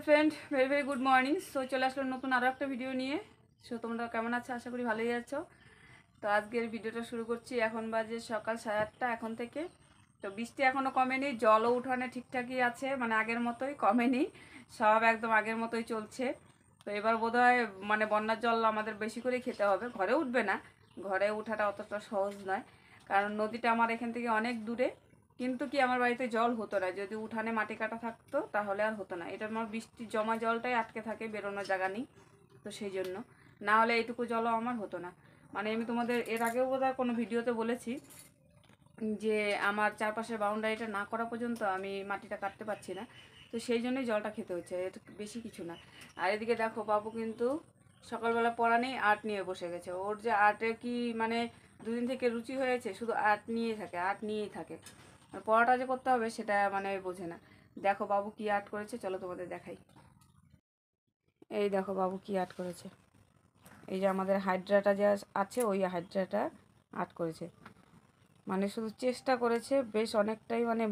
Friend, very very good morning. So চলে আসলো নতুন আরও একটা ভিডিও নিয়ে। সো তোমরা কেমন আছো? আশা করি ভালোই আছো। তো আজকের ভিডিওটা শুরু করছি। এখন বাজে সকাল 8:30 এখন থেকে। তো বৃষ্টি এখনও কমেনি, জলও উঠানে ঠিকঠাকই আছে, মানে আগের মতোই, কমেনি, সব একদম আগের মতোই চলছে। তো এবার বোধহয় মানে বন্যার জল আমাদের বেশি করে খেতে হবে। ঘরে উঠবে না, ঘরে ওঠাটা অতটা সহজ নয়, কারণ নদীটা আমার এখান থেকে অনেক দূরে। কিন্তু কি আমার বাড়িতে জল হতো না, যদি উঠানে মাটি কাটা থাকতো তাহলে আর হতো না। এটা আমার বৃষ্টির জমা জলটাই আটকে থাকে, বেরোনোর জায়গা নেই। তো সেই জন্য না হলে এইটুকু জলও আমার হতো না। মানে আমি তোমাদের এর আগেও বোধহয় কোনো ভিডিওতে বলেছি যে আমার চারপাশের বাউন্ডারিটা না করা পর্যন্ত আমি মাটিটা কাটতে পারছি না। তো সেই জন্যই জলটা খেতে হচ্ছে, এটা বেশি কিছু না। আর এদিকে দেখো, বাবু কিন্তু সকালবেলা পড়া নেই, আর্ট নিয়ে বসে গেছে। ওর যে আর্টে কি মানে দুদিন থেকে রুচি হয়েছে, শুধু আর্ট নিয়েই থাকে, আর্ট নিয়েই থাকে। পড়াটা যে করতে হবে সেটা মানে বোঝে না। দেখো বাবু কি আর্ট করেছে, চলো তোমাদের দেখাই। এই দেখো বাবু কি আর্ট করেছে। এই যে আমাদের হাইড্রাটা যে আছে, ওই হাইড্রাটা আর্ট করেছে। মানে শুধু চেষ্টা করেছে, বেশ অনেকটাই, মানে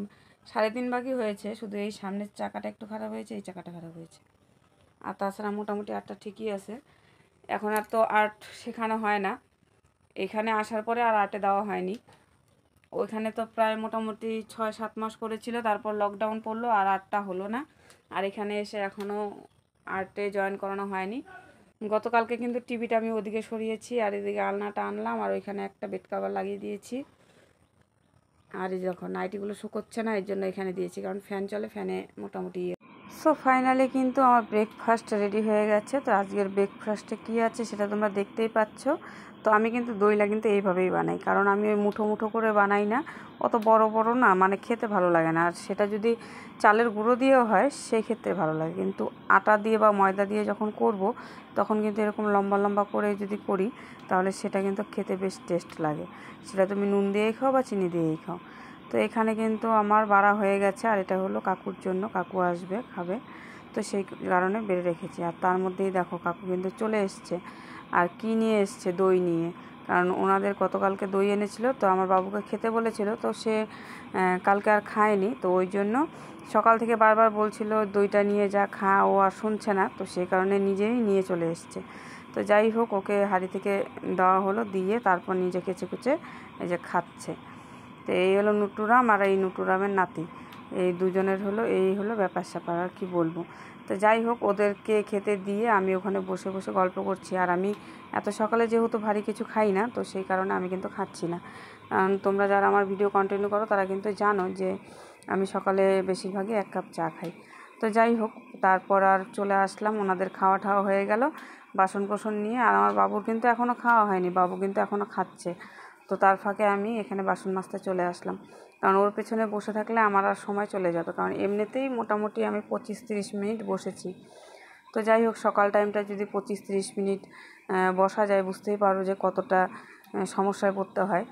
3.5 বাকি হয়েছে। শুধু এই সামনের চাকাটা একটু খারাপ হয়েছে, এই চাকাটা খারাপ হয়েছে। আর তাছাড়া মোটামুটি আর্টটা ঠিকই আছে। এখন আর তো আর্ট শেখানো হয় না, এখানে আসার পরে আর আর্টে দেওয়া হয়নি। ওইখানে তো প্রায় মোটামুটি 6-7 মাস করেছিল, তারপর লকডাউন পড়লো আর আর্টটা হলো না। আর এখানে এসে এখনও আর্টে জয়েন করানো হয়নি। গতকালকে কিন্তু টিভিটা আমি ওদিকে সরিয়েছি, আর এদিকে আলনাটা আনলাম, আর ওইখানে একটা বেড কভার লাগিয়ে দিয়েছি। আর এই যখন নাইটিগুলো শুকোচ্ছে না, এর জন্য এখানে দিয়েছি, কারণ ফ্যান চলে, ফ্যানে মোটামুটি। সো ফাইনালি কিন্তু আমার ব্রেকফাস্ট রেডি হয়ে গেছে। তো আজকের ব্রেকফাস্টে কী আছে সেটা তোমরা দেখতেই পাচ্ছ। তো আমি কিন্তু দইলা কিন্তু এইভাবেই বানাই, কারণ আমি ওই মুঠো মুঠো করে বানাই না, অত বড় বড় না, মানে খেতে ভালো লাগে না। আর সেটা যদি চালের গুঁড়ো দিয়েও হয় সেই ক্ষেত্রে ভালো লাগে, কিন্তু আটা দিয়ে বা ময়দা দিয়ে যখন করব তখন কিন্তু এরকম লম্বা লম্বা করে যদি করি তাহলে সেটা কিন্তু খেতে বেশ টেস্ট লাগে। সেটা তুমি নুন দিয়েই খাও বা চিনি দিয়েই খাও। তো এখানে কিন্তু আমার বাড়া হয়ে গেছে, আর এটা হলো কাকুর জন্য, কাকু আসবে খাবে, তো সেই কারণে বেড়ে রেখেছি। আর তার মধ্যেই দেখো কাকু কিন্তু চলে এসছে। আর কি নিয়ে এসছে? দই নিয়ে। কারণ ওনাদের গতকালকে দই এনেছিল, তো আমার বাবুকে খেতে বলেছিল, তো সে কালকে আর খায়নি। তো ওই জন্য সকাল থেকে বারবার বলছিল দইটা নিয়ে যা, খা, ও আর শুনছে না, তো সেই কারণে নিজেই নিয়ে চলে এসছে। তো যাই হোক, ওকে হাঁড়ি থেকে দেওয়া হলো, দিয়ে তারপর নিজে কেচে কুচে এই যে খাচ্ছে। তো এই হলো নুটুরাম আর এই নুটুরামের নাতি, এই দুজনের হলো এই হলো ব্যাপার স্যাপার, আর কি বলবো। তো যাই হোক, ওদেরকে খেতে দিয়ে আমি ওখানে বসে বসে গল্প করছি। আর আমি এত সকালে যেহেতু ভারী কিছু খাই না, তো সেই কারণে আমি কিন্তু খাচ্ছি না। কারণ তোমরা যারা আমার ভিডিও কন্টিনিউ করো তারা কিন্তু জানো যে আমি সকালে বেশিরভাগই 1 কাপ চা খাই। তো যাই হোক, তারপর আর চলে আসলাম, ওনাদের খাওয়া ঠাওয়া হয়ে গেল বাসন কোসন নিয়ে। আর আমার বাবুর কিন্তু এখনও খাওয়া হয়নি, বাবু কিন্তু এখনও খাচ্ছে। তো তার ফাঁকে আমি এখানে বাসন মাজতে চলে আসলাম, কারণ ওর পেছনে বসে থাকলে আমার আর সময় চলে যেত, কারণ এমনিতেই মোটামুটি আমি 25-30 মিনিট বসেছি। তো যাই হোক, সকাল টাইমটা যদি 25-30 মিনিট বসা যায়, বুঝতেই পারো যে কতটা সমস্যায় পড়তে হয়।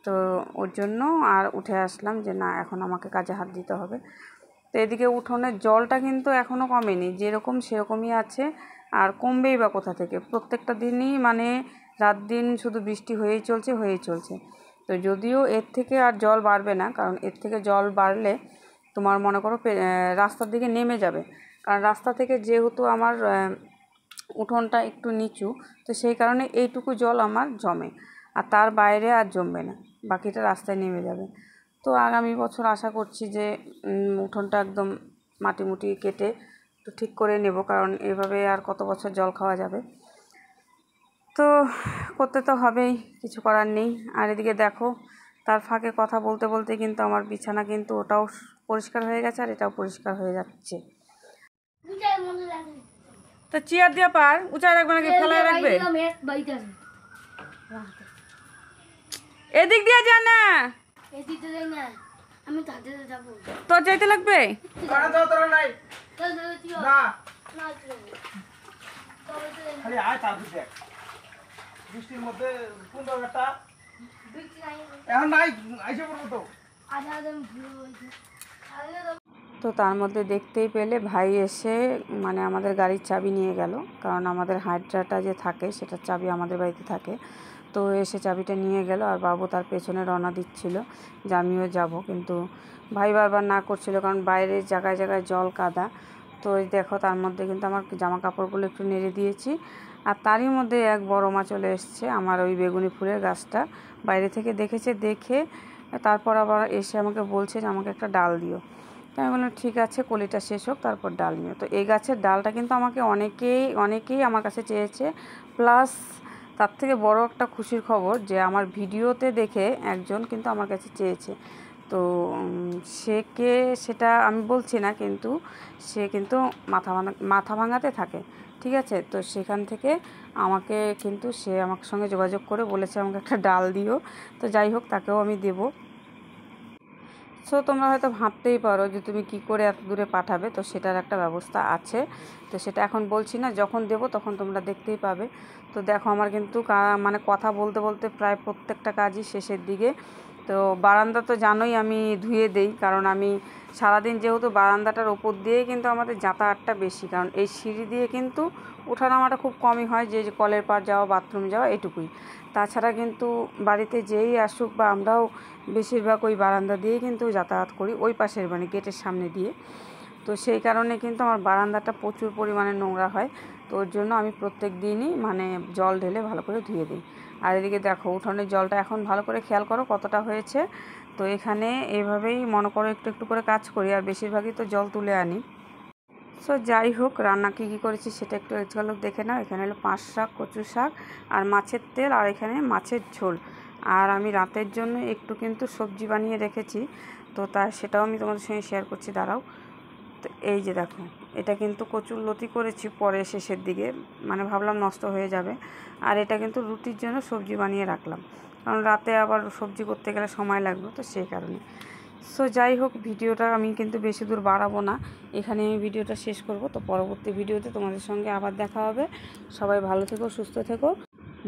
তো ওর জন্য আর উঠে আসলাম যে না, এখন আমাকে কাজে হাত দিতে হবে। তো এদিকে উঠোনের জলটা কিন্তু এখনও কমেনি, যেরকম সেরকমই আছে। আর কমবেই বা কোথা থেকে? প্রত্যেকটা দিনই মানে রাত দিন শুধু বৃষ্টি হয়েই চলছে। তো যদিও এর থেকে আর জল বাড়বে না, কারণ এর থেকে জল বাড়লে তোমার মনে করো রাস্তার দিকে নেমে যাবে। কারণ রাস্তা থেকে যেহেতু আমার উঠোনটা একটু নিচু, তো সেই কারণে এইটুকু জল আমার জমে, আর তার বাইরে আর জমবে না, বাকিটা রাস্তায় নেমে যাবে। তো আগামী বছর আশা করছি যে উঠোনটা একদম মাটি কেটে একটু ঠিক করে নেব, কারণ এভাবে আর কত বছর জল খাওয়া যাবে। তো করতে তো হবেই, কিছু করার নেই। আর এদিকে দেখো, তার ফাঁকে কথা বলতে বলতে কিন্তু আমার বিছানা কিন্তু ওটাও পরিষ্কার হয়ে গেছে, আর এটাও পরিষ্কার হয়ে যাচ্ছে। তো চেয়ার দিয়ে পার উঁচায় রাখবে নাকি ফেলায় রাখবে? এদিক দিয়ে যা না, আমি তাতে যাব। তোর যাইতে লাগবে। বৃষ্টির মধ্যে কোন দরকারটা এখন নাই, আইসে পড়বো তো। তো তার মধ্যে দেখতেই পেলে ভাই এসে মানে আমাদের গাড়ির চাবি নিয়ে গেল, কারণ আমাদের হাইড্রাটা যে থাকে সেটার চাবি আমাদের বাড়িতে থাকে। তো এসে চাবিটা নিয়ে গেল, আর বাবু তার পেছনে রওনা দিচ্ছিল যে আমিও যাব, কিন্তু ভাই বারবার না করছিল, কারণ বাইরের জায়গায় জায়গায় জল কাদা। তো এই দেখো তার মধ্যে কিন্তু আমার জামা কাপড়গুলো একটু নেড়ে দিয়েছি। আর তারই মধ্যে এক বড় মা চলে এসছে, আমার ওই বেগুনি ফুলের গাছটা বাইরে থেকে দেখেছে, দেখে তারপর আবার এসে আমাকে বলছে যে আমাকে একটা ডাল দিও। তো আমি বললাম ঠিক আছে, কলিটা শেষ হোক তারপর ডাল নিও। তো এই গাছের ডালটা কিন্তু আমাকে অনেকেই আমার কাছে চেয়েছে। প্লাস তার থেকে বড় একটা খুশির খবর যে আমার ভিডিওতে দেখে একজন কিন্তু আমার কাছে চেয়েছে। তো সে কে সেটা আমি বলছি না, কিন্তু সে কিন্তু মাথা ভাঙাতে থাকে, ঠিক আছে। তো সেখান থেকে আমাকে কিন্তু সে আমার সঙ্গে যোগাযোগ করে বলেছে আমাকে একটা ডাল দিও। তো যাই হোক, তাকেও আমি দেবো। সো তোমরা হয়তো ভাবতেই পারো যে তুমি কি করে এত দূরে পাঠাবে, তো সেটার একটা ব্যবস্থা আছে। তো সেটা এখন বলছি না, যখন দেবো তখন তোমরা দেখতেই পাবে। তো দেখো আমার কিন্তু মানে কথা বলতে বলতে প্রায় প্রত্যেকটা কাজই শেষের দিকে। তো বারান্দা তো জানোই আমি ধুয়ে দেই, কারণ আমি সারাদিন যেহেতু বারান্দাটার ওপর দিয়েই কিন্তু আমাদের যাতায়াতটা বেশি, কারণ এই সিঁড়ি দিয়ে কিন্তু ওঠানামাটা খুব কমই হয়, যে কলের পাড় যাওয়া, বাথরুম যাওয়া, এটুকুই। তাছাড়া কিন্তু বাড়িতে যেই আসুক বা আমরাও বেশিরভাগ ওই বারান্দা দিয়েই কিন্তু যাতায়াত করি, ওই পাশের মানে গেটের সামনে দিয়ে। তো সেই কারণে কিন্তু আমার বারান্দাটা প্রচুর পরিমাণে নোংরা হয়। তো ওর জন্য আমি প্রত্যেক দিনই মানে জল ঢেলে ভালো করে ধুয়ে দিই। আর এদিকে দেখো উঠোনের জলটা এখন ভালো করে খেয়াল করো কতটা হয়েছে। তো এখানে এভাবেই মনে করো একটু একটু করে কাজ করি, আর বেশিরভাগই তো জল তুলে আনি। সো যাই হোক, রান্না কী করেছি সেটা একটু ঝলক দেখে নাও। এখানে হলো পাঁচ শাক, কচু শাক আর মাছের তেল, আর এখানে মাছের ঝোল। আর আমি রাতের জন্য একটু কিন্তু সবজি বানিয়ে রেখেছি, তো সেটাও আমি তোমাদের সঙ্গে শেয়ার করছি, দাঁড়াও। তো এই যে দেখো, এটা কিন্তু কচুর লতি করেছি পরে শেষের দিকে, মানে ভাবলাম নষ্ট হয়ে যাবে। আর এটা কিন্তু রুটির জন্য সবজি বানিয়ে রাখলাম, কারণ রাতে আবার সবজি করতে গেলে সময় লাগবে, তো সেই কারণে। সো যাই হোক, ভিডিওটা আমি কিন্তু বেশি দূর বাড়াবো না, এখানে আমি ভিডিওটা শেষ করব। তো পরবর্তী ভিডিওতে তোমাদের সঙ্গে আবার দেখা হবে। সবাই ভালো থেকো, সুস্থ থেকো।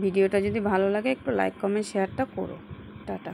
ভিডিওটা যদি ভালো লাগে একটু লাইক, কমেন্ট, শেয়ারটা করো। টাটা।